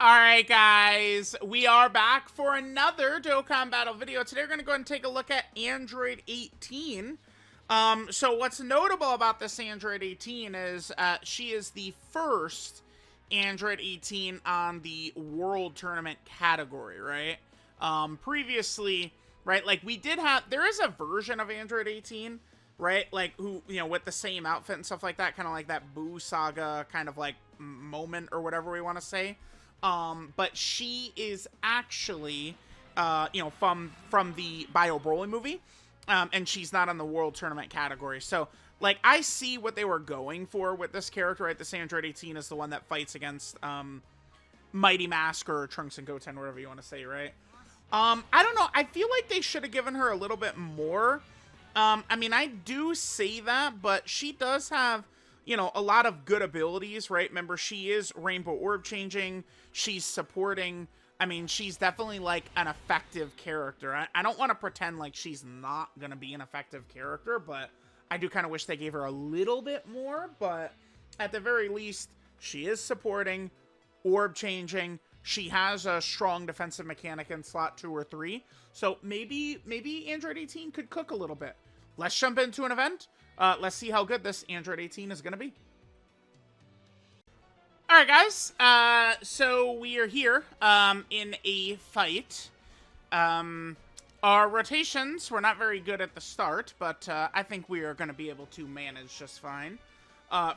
Alright guys, we are back for another Dokkan Battle video. Today we're going to go ahead and take a look at Android 18. So what's notable about this Android 18 is she is the first Android 18 on the World Tournament category, right? Previously, right, like we did have, there is a version of Android 18, right? Like who, you know, with the same outfit and stuff like that, kind of like that Boo Saga kind of like moment or whatever we want to say. But she is actually, you know, from the Bio Broly movie, and she's not on the World Tournament category. So, like, I see what they were going for with this character, right? This Android 18 is the one that fights against, Mighty Mask or Trunks and Goten, whatever you want to say, right? I don't know. I feel like they should have given her a little bit more. I mean, I do say that, but she does have, you know, a lot of good abilities, right? Remember, she is Rainbow Orb changing. She's supporting. I mean, she's definitely, like, an effective character. I don't want to pretend like she's not going to be an effective character, but I do kind of wish they gave her a little bit more. But at the very least, she is supporting, orb changing. She has a strong defensive mechanic in slot 2 or 3. So maybe Android 18 could cook a little bit. Let's jump into an event. Let's see how good this Android 18 is going to be. Alright, guys. So we are here in a fight. Our rotations were not very good at the start, but I think we are going to be able to manage just fine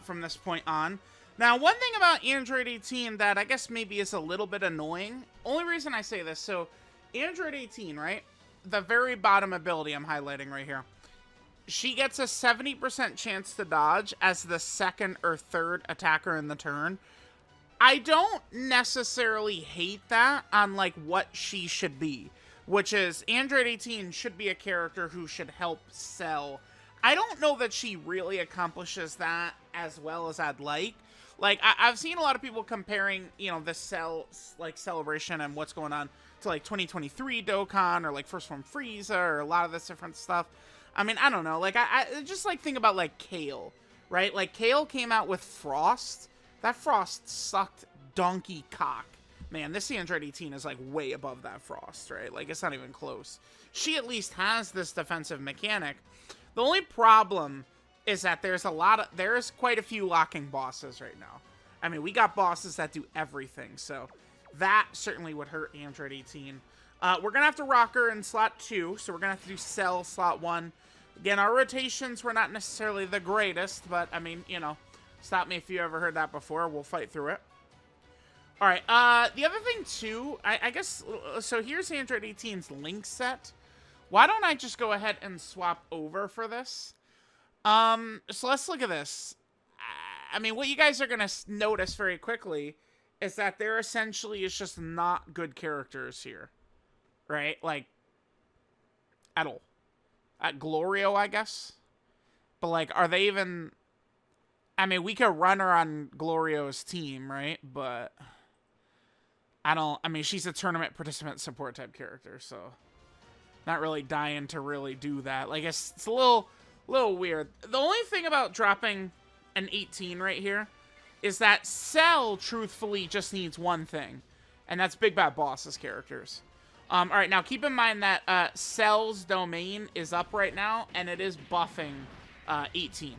from this point on. Now, one thing about Android 18 that I guess maybe is a little bit annoying, only reason I say this, so Android 18, right? The very bottom ability I'm highlighting right here. She gets a 70% chance to dodge as the second or third attacker in the turn. I don't necessarily hate that on, like, what she should be, which is Android 18 should be a character who should help sell. I don't know that she really accomplishes that as well as I'd like. Like, I've seen a lot of people comparing, you know, the celebration and what's going on to, like, 2023 Dokkan or, like, First Form Frieza or a lot of this different stuff. I mean, I don't know. Like, I just, like, think about, like, Kale, right? Like, Kale came out with Frost. That Frost sucked donkey cock. Man, this Android 18 is, like, way above that Frost, right? Like, it's not even close. She at least has this defensive mechanic. The only problem is that there's quite a few locking bosses right now. I mean, we got bosses that do everything, so that certainly would hurt Android 18. We're going to have to rock her in slot 2, so we're going to have to do Cell slot 1. Again, our rotations were not necessarily the greatest, but, I mean, you know, stop me if you ever heard that before. We'll fight through it. All right, the other thing, too, I guess, so here's Android 18's link set. Why don't I just go ahead and swap over for this? So let's look at this. I mean, what you guys are going to notice very quickly is that there essentially is just not good characters here. Right? Like, at all. At Glorio, I guess. But, like, are they even... I mean, we could run her on Glorio's team, right? But I mean, she's a tournament participant support type character, so not really dying to really do that. Like, it's a little weird. The only thing about dropping an 18 right here is that Cell, truthfully, just needs one thing, and that's Big Bad Boss's characters. All right, now keep in mind that Cell's domain is up right now, and it is buffing 18,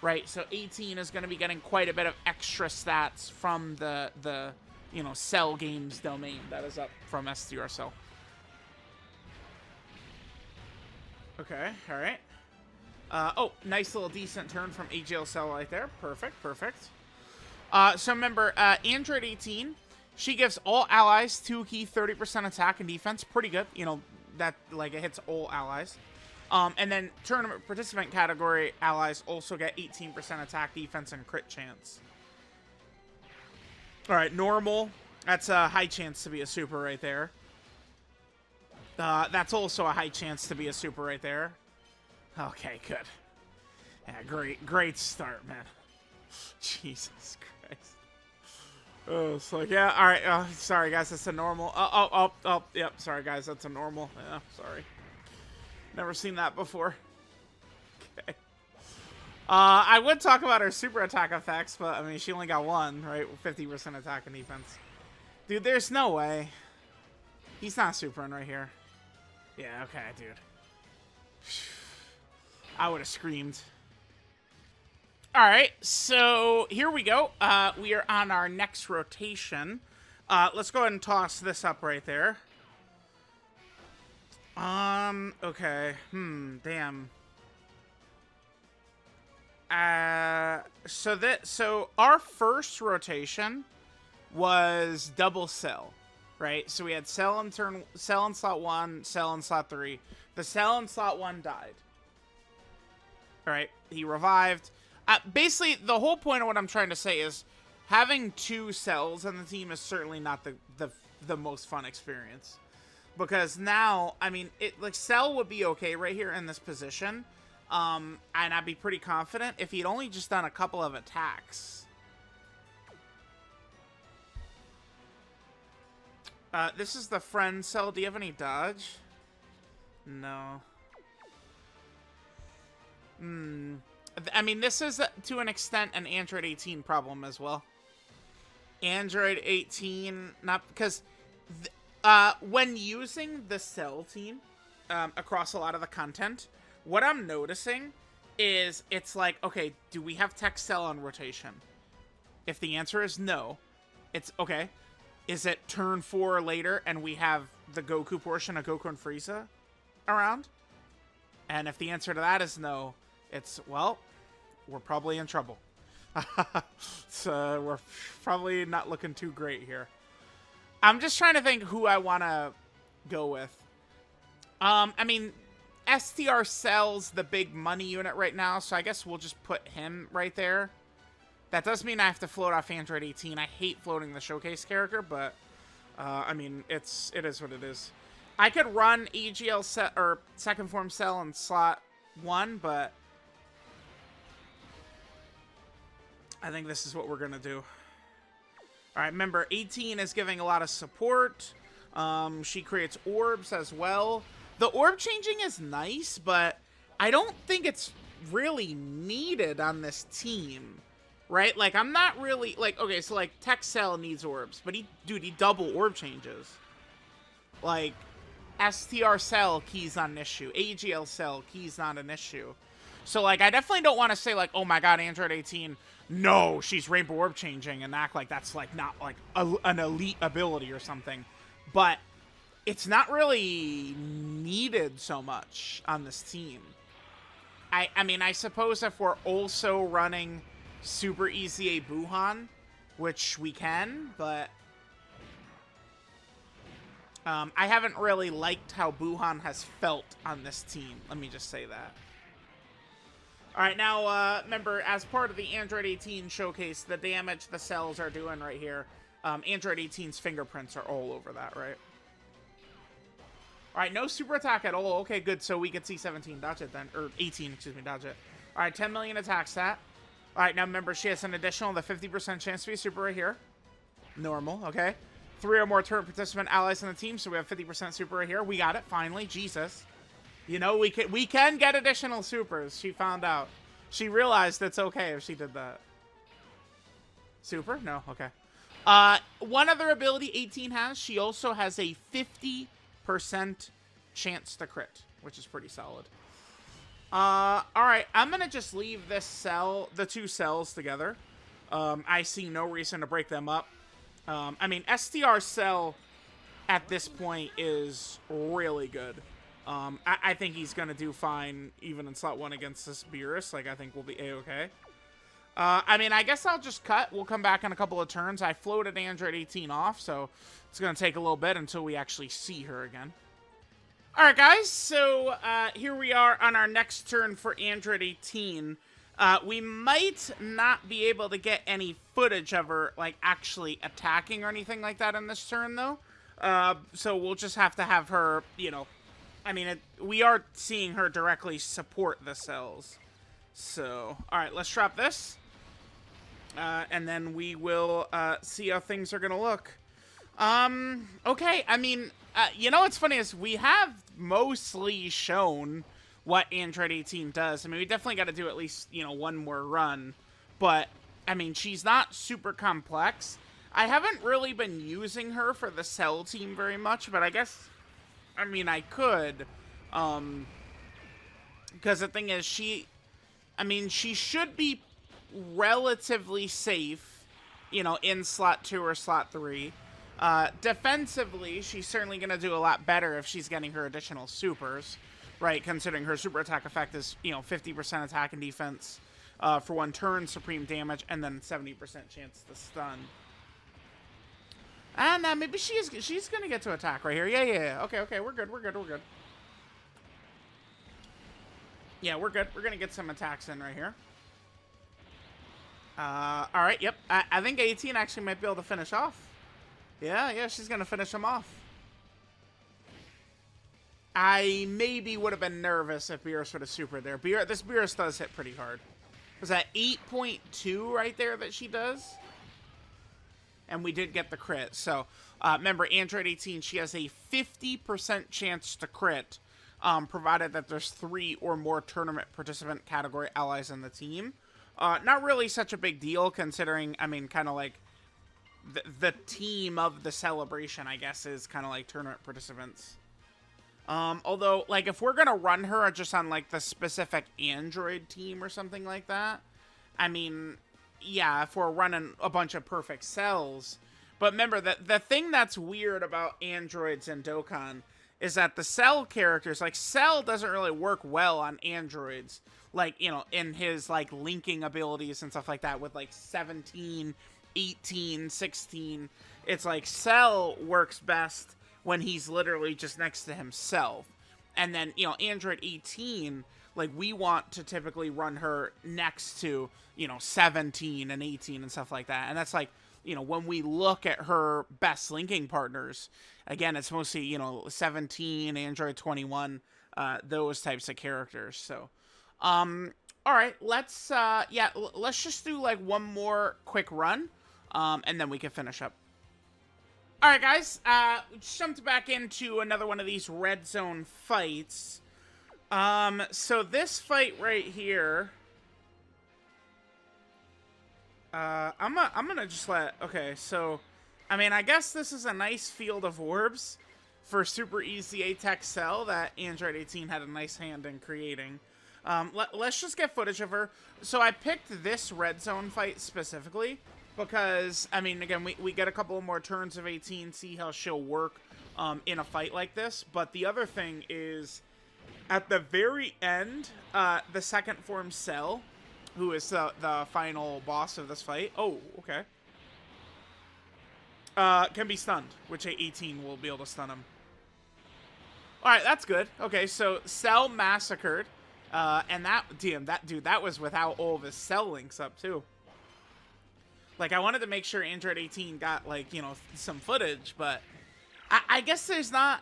right? So 18 is going to be getting quite a bit of extra stats from the you know, Cell Games domain that is up from STRCell. Okay, all right. Oh, nice little decent turn from AGL Cell right there. Perfect, perfect. So remember, Android 18, she gives all allies 2 key 30% attack and defense. Pretty good. You know, that, like, it hits all allies. And then tournament participant category allies also get 18% attack, defense, and crit chance. All right, normal. That's a high chance to be a super right there. That's also a high chance to be a super right there. Okay, good. Yeah, great start, man. Jesus Christ. Oh, it's like, yeah, all right. Sorry, guys, that's a normal. Yep, sorry, guys, that's a normal. Yeah, sorry. Never seen that before. Okay. I would talk about her super attack effects, but, I mean, she only got one, right? 50% attack and defense. Dude, there's no way. He's not supering right here. Yeah, okay, dude. I would have screamed. Alright, so here we go. We are on our next rotation. Let's go ahead and toss this up right there. Okay. Damn. So our first rotation was double cell, right? So we had cell in slot 1, cell in slot 3. The cell in slot 1 died. All right, he revived. Basically, the whole point of what I'm trying to say is having 2 cells on the team is certainly not the most fun experience. Because now, I mean, like Cell would be okay right here in this position. And I'd be pretty confident if he'd only just done a couple of attacks. This is the friend Cell. Do you have any dodge? No. I mean, this is, to an extent, an Android 18 problem as well. Android 18, not because... when using the Cell team across a lot of the content, what I'm noticing is it's like, okay, do we have Tech Cell on rotation? If the answer is no, it's okay. Is it turn 4 or later and we have the Goku portion of Goku and Frieza around? And if the answer to that is no, it's, well, we're probably in trouble. So we're probably not looking too great here. I'm just trying to think who I want to go with. I mean, STR Cell's the big money unit right now, so I guess we'll just put him right there. That does mean I have to float off Android 18. I hate floating the showcase character, but I mean, it is what it is. I could run EGL set or second form Cell in slot 1, but I think this is what we're gonna do. All right, remember, 18 is giving a lot of support. She creates orbs as well. The orb changing is nice, but I don't think it's really needed on this team, right? Like, I'm not really, like, okay, so, like, Tech Cell needs orbs, but he double orb changes. Like, STR Cell, key's not an issue. AGL Cell, key's not an issue. So, like, I definitely don't want to say, like, oh my god, Android 18... no, she's Rainbow Orb changing and act like that's like not like an elite ability or something. But it's not really needed so much on this team. I mean, I suppose if we're also running Super EZA Buhan, which we can, but I haven't really liked how Buhan has felt on this team. Let me just say that. Alright, now, remember, as part of the Android 18 showcase, the damage the cells are doing right here, Android 18's fingerprints are all over that, right? Alright, no super attack at all. Okay, good, so we could see 17 dodge it then, or 18, excuse me, dodge it. Alright, 10 million attack stat. Alright, now remember, she has an additional, the 50% chance to be super right here. Normal, okay. 3 or more turret participant allies on the team, so we have 50% super right here. We got it, finally, Jesus. You know, we can get additional supers. She found out. She realized it's okay if she did that. Super? No? Okay. One other ability 18 has, she also has a 50% chance to crit, which is pretty solid. Alright, I'm gonna just leave this cell, the 2 cells together. I see no reason to break them up. I mean, STR Cell at this point is really good. I think he's going to do fine even in slot 1 against this Beerus. Like, I think we'll be A-okay. I mean, I guess I'll just cut. We'll come back in a couple of turns. I floated Android 18 off, so it's going to take a little bit until we actually see her again. Alright, guys. So, here we are on our next turn for Android 18. We might not be able to get any footage of her, like, actually attacking or anything like that in this turn, though. So we'll just have to have her, you know... I mean, we are seeing her directly support the cells. So, alright, let's drop this. And then we will see how things are going to look. Okay, I mean, you know what's funny is we have mostly shown what Android 18 does. I mean, we definitely got to do at least, you know, one more run. But, I mean, she's not super complex. I haven't really been using her for the Cell team very much, but I guess, I mean, I could. Because the thing is, she should be relatively safe, you know, in slot 2 or slot 3. Defensively, she's certainly going to do a lot better if she's getting her additional supers, right? Considering her super attack effect is, you know, 50% attack and defense for 1 turn, supreme damage, and then 70% chance to stun. And maybe she's going to get to attack right here. Yeah. Okay, we're good. Yeah, we're good. We're going to get some attacks in right here. Alright, yep. I think 18 actually might be able to finish off. Yeah, she's going to finish him off. I maybe would have been nervous if Beerus would have supered there. This Beerus does hit pretty hard. Was that 8.2 right there that she does? And we did get the crit. So, remember, Android 18, she has a 50% chance to crit, provided that there's 3 or more tournament participant category allies in the team. Not really such a big deal, considering, I mean, kind of like the team of the celebration, I guess, is kind of like tournament participants. Although, like, if we're gonna run her just on, like, the specific Android team or something like that, I mean, yeah, if we're running a bunch of perfect cells. But remember, that the thing that's weird about androids and Dokkan is that the Cell characters, like, Cell doesn't really work well on androids, like, you know, in his, like, linking abilities and stuff like that with, like, 17, 18, 16. It's like Cell works best when he's literally just next to himself. And then, you know, Android 18, like, we want to typically run her next to, you know, 17 and 18 and stuff like that. And that's like, you know, when we look at her best linking partners, again, it's mostly, you know, 17, Android 21, those types of characters. So, all right, let's just do, like, one more quick run, and then we can finish up. All right, guys, jumped back into another one of these red zone fights. So this fight right here, I'm gonna just okay, so, I mean, I guess this is a nice field of orbs for super easy A-Tech Cell that Android 18 had a nice hand in creating. Let's just get footage of her. So I picked this red zone fight specifically because, I mean, again, we get a couple of more turns of 18, see how she'll work in a fight like this. But the other thing is, at the very end, the second form Cell, who is the final boss of this fight. Oh, okay. Can be stunned, which 18 will be able to stun him. Alright, that's good. Okay, so Cell massacred. And that was without all of his Cell links up, too. Like, I wanted to make sure Android 18 got, like, you know, some footage, but I guess there's not,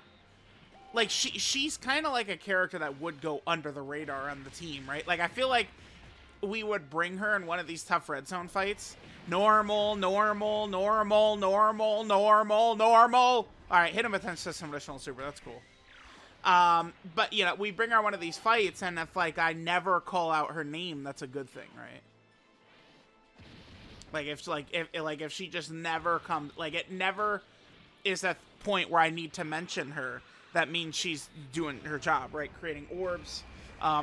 like, she's kind of like a character that would go under the radar on the team, right? Like, I feel like we would bring her in one of these tough red zone fights. Normal. Alright, hit him with 10 system additional super. That's cool. But, you know, we bring her one of these fights, and if, like, I never call out her name, that's a good thing, right? Like, if she just never comes, like, it never is a point where I need to mention her, that means she's doing her job, right? Creating orbs,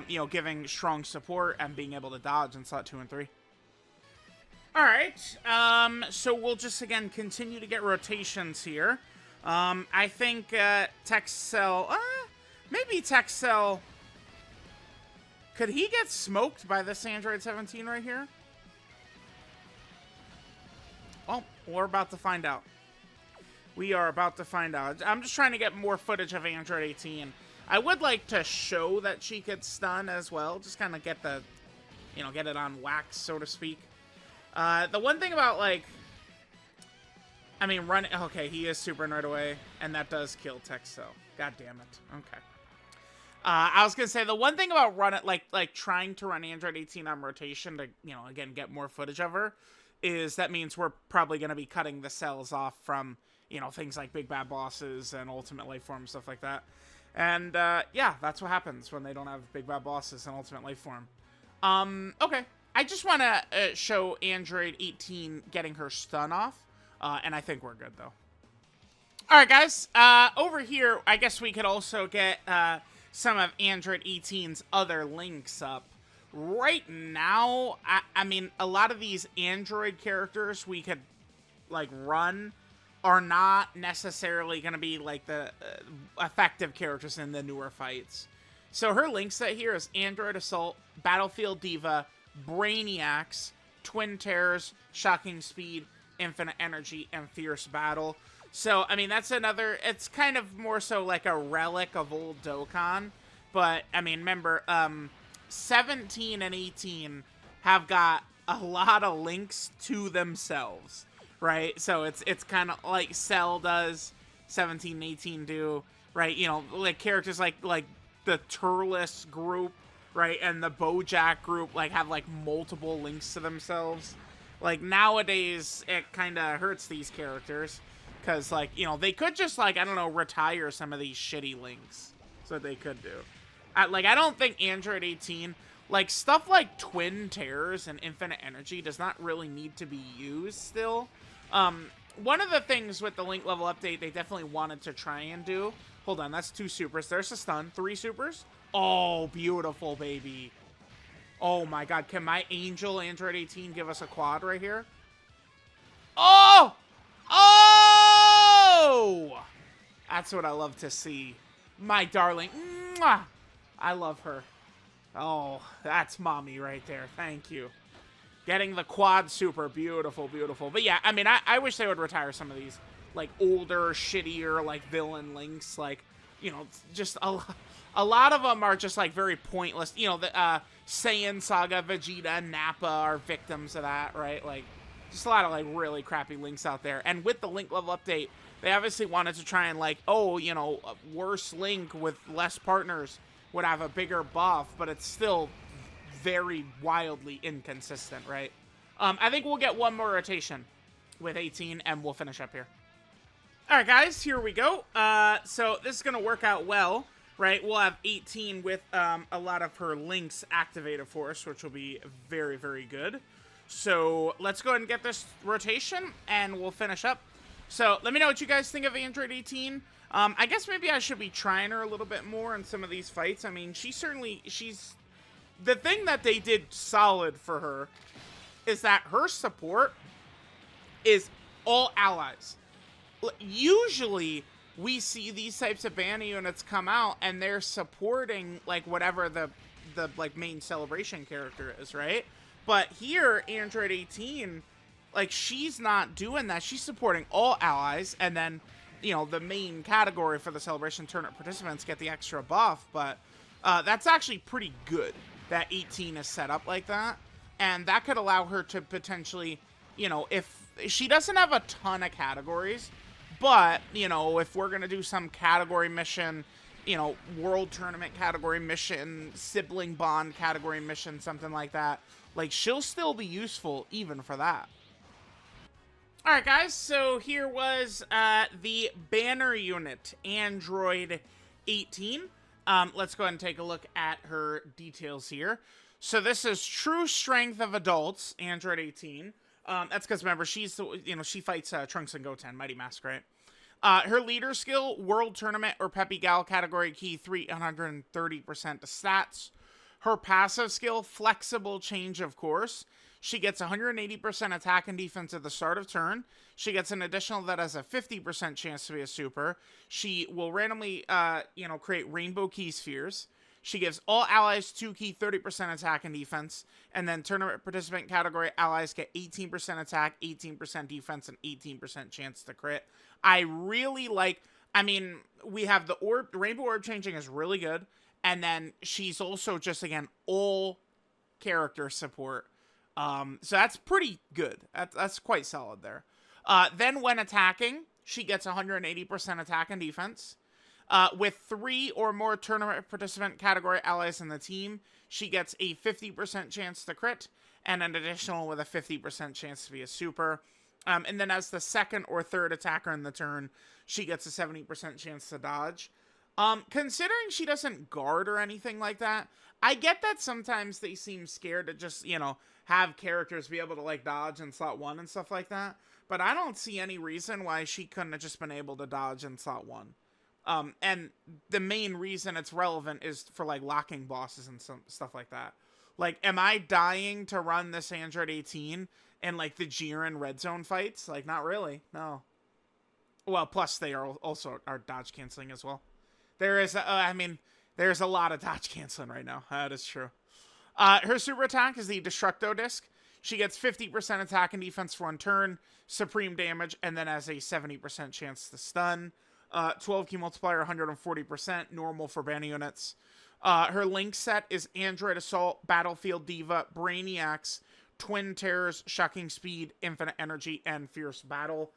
you know, giving strong support, and being able to dodge in slot 2 and 3. Alright, so we'll just, again, continue to get rotations here. I think, Tech Cell, maybe Tech Cell, could he get smoked by this Android 17 right here? Well, we're about to find out. We are about to find out. I'm just trying to get more footage of Android 18. I would like to show that she could stun as well. Just kind of get the, you know, get it on wax, so to speak. The one thing about, like, I mean, okay, he is supering right away, and that does kill Tech Cell. God damn it. Okay. I was gonna say, the one thing about trying to run Android 18 on rotation to, you know, again, get more footage of her, is that means we're probably gonna be cutting the cells off from, you know, things like Big Bad Bosses and Ultimate Life Form, stuff like that. And, yeah, that's what happens when they don't have Big Bad Bosses and Ultimate Life Form. Okay. I just want to show Android 18 getting her stun off. And I think we're good, though. All right, guys. Over here, I guess we could also get some of Android 18's other links up. Right now, I mean, a lot of these Android characters we could, like, run are not necessarily going to be, like, the effective characters in the newer fights. So her link set here is Android Assault, Battlefield Diva, Brainiacs, Twin Terrors, Shocking Speed, Infinite Energy, and Fierce Battle. So, I mean, that's another... It's kind of more so like a relic of old Dokkan. But, I mean, remember, 17 and 18 have got a lot of links to themselves, right? So, it's kind of like Cell does, 17 and 18 do, right? You know, like characters like the Turles group, right? And the Bojack group, like, have, like, multiple links to themselves. Like, nowadays, it kind of hurts these characters. Because, like, you know, they could just, like, I don't know, retire some of these shitty links. So they could do. I don't think Android 18, like, stuff like Twin Terrors and Infinite Energy does not really need to be used still. One of the things with the link level update they definitely wanted to try and do. Hold on, that's 2 supers. There's a stun. 3 supers. Oh, beautiful, baby. Oh, my God. Can my Angel Android 18 give us a quad right here? Oh! Oh! That's what I love to see. My darling. Mwah! I love her. Oh, that's mommy right there. Thank you. Getting the quad super. Beautiful, beautiful. But yeah, I mean, I wish they would retire some of these, like, older, shittier, like, villain links. Like, you know, just a lot of them are just, like, very pointless. You know, the Saiyan Saga, Vegeta, Nappa are victims of that, right? Like, just a lot of, like, really crappy links out there. And with the link level update, they obviously wanted to try and, like, oh, you know, a worse link with less partners would have a bigger buff, but it's still very wildly inconsistent, right? I think we'll get one more rotation with 18, and we'll finish up here. All right, guys, here we go. So this is going to work out well, right? We'll have 18 with a lot of her links activated for us, which will be very, very good. So let's go ahead and get this rotation, and we'll finish up. So let me know what you guys think of Android 18. I guess maybe I should be trying her a little bit more in some of these fights. I mean, she's... The thing that they did solid for her is that her support is all allies. Usually, we see these types of banner units come out, and they're supporting, like, whatever the like, main celebration character is, right? But here, Android 18, like, she's not doing that. She's supporting all allies, and then, you know, the main category for the celebration tournament participants get the extra buff, but that's actually pretty good that 18 is set up like that, and that could allow her to potentially, you know, if she doesn't have a ton of categories, but, you know, if we're going to do some category mission, you know, world tournament category mission, sibling bond category mission, something like that, like, she'll still be useful even for that. Alright, guys, so here was the banner unit, Android 18. Let's go ahead and take a look at her details here. So this is True Strength of Adults, Android 18. That's because, remember, she's, you know, she fights Trunks and Goten, Mighty Mask, right? Her leader skill, World Tournament or Peppy Gal category key, 330% to stats. Her passive skill, Flexible Change of Course. She gets 180% attack and defense at the start of turn. She gets an additional that has a 50% chance to be a super. She will randomly, you know, create Rainbow Key Spheres. She gives all allies 2 key, 30% attack and defense. And then tournament participant category allies get 18% attack, 18% defense, and 18% chance to crit. I really like, I mean, we have the orb, Rainbow Orb changing is really good. And then she's also just, again, all character support. So that's pretty good. That's quite solid there. Then when attacking, she gets 180% attack and defense. With 3 or more tournament participant category allies in the team, she gets a 50% chance to crit, and an additional with a 50% chance to be a super. And then as the second or third attacker in the turn, she gets a 70% chance to dodge. Considering she doesn't guard or anything like that, I get that sometimes they seem scared to just, you know, have characters be able to, like, dodge in slot 1 and stuff like that. but I don't see any reason why she couldn't have just been able to dodge in slot 1. And the main reason it's relevant is for, like, locking bosses and some stuff like that. Like, am I dying to run this Android 18 in, like, the Jiren red zone fights? Like, not really, no. Well, plus they are also dodge canceling as well. There is, there's a lot of dodge canceling right now. That is true. Her super attack is the Destructo Disc. She gets 50% attack and defense for 1 turn, supreme damage, and then has a 70% chance to stun. 12 key multiplier, 140%, normal for banner units. Her link set is Android Assault, Battlefield Diva, Brainiacs, Twin Terrors, Shocking Speed, Infinite Energy, and Fierce Battle.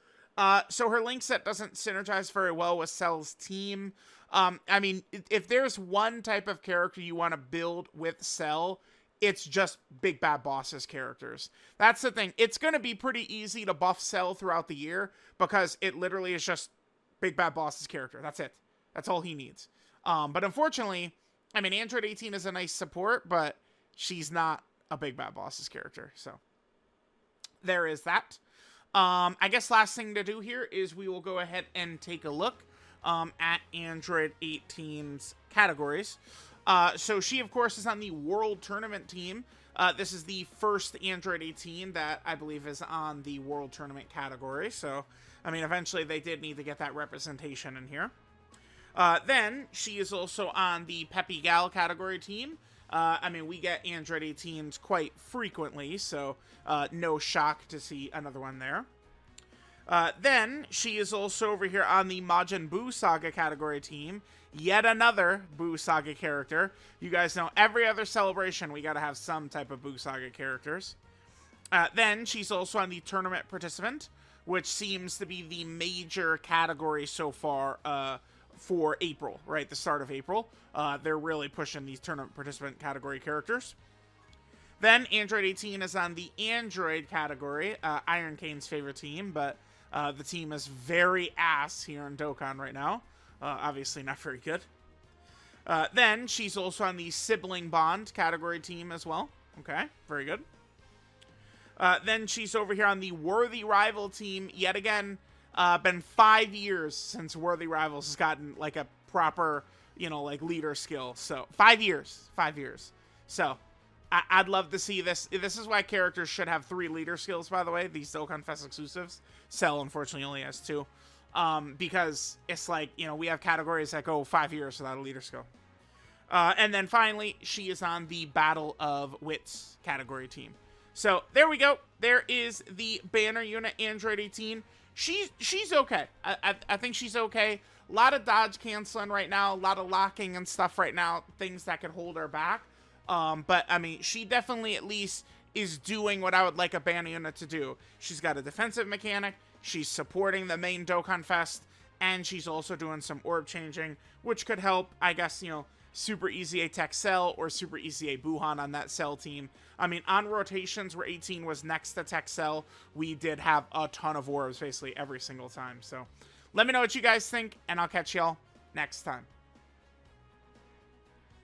So her link set doesn't synergize very well with Cell's team. I mean, if there's one type of character you want to build with Cell, it's just big bad bosses characters. That's the thing. It's going to be pretty easy to buff Cell throughout the year because it literally is just big bad bosses character. That's it. That's all he needs. But unfortunately, I mean, Android 18 is a nice support, but she's not a big bad bosses character. So there is that. I guess last thing to do here is we will go ahead and take a look at Android 18's categories. So she, of course, is on the World Tournament team. This is the first Android 18 that I believe is on the World Tournament category. So, I mean, eventually they did need to get that representation in here. Then she is also on the Peppy Gal category team. I mean, we get Android 18s quite frequently, so no shock to see another one there. Then she is also over here on the Majin Buu Saga category team. Yet another Buu Saga character. You guys know every other celebration we gotta have some type of Buu Saga characters. Then she's also on the tournament participant, which seems to be the major category so far for April, right? The start of April. They're really pushing these tournament participant category characters. Then Android 18 is on the Android category, Iron Kane's favorite team, but the team is very ass here in Dokkan right now. Obviously not very good. Then she's also on the Sibling Bond category team as well. Okay, very good. Then she's over here on the Worthy Rival team. Yet again, been 5 years since Worthy Rivals has gotten like a proper, you know, like leader skill. So 5 years. So I'd love to see this. This is why characters should have 3 leader skills, by the way. These Dokkan Fest exclusives. Cell, unfortunately, only has 2. Because it's like, you know, we have categories that go 5 years without a leader skill. And then finally, she is on the Battle of Wits category team. So there we go. There is the banner unit Android 18. She's okay. I think she's okay. A lot of dodge canceling right now. A lot of locking and stuff right now. Things that could hold her back. But, I mean, she definitely at least is doing what I would like a banner unit to do. She's got a defensive mechanic. She's supporting the main Dokkan Fest. And she's also doing some orb changing, which could help, I guess, you know, super easy a Tech Cell or super easy a Buhan on that Cell team. I mean, on rotations where 18 was next to Tech Cell, we did have a ton of orbs basically every single time. So let me know what you guys think, and I'll catch y'all next time.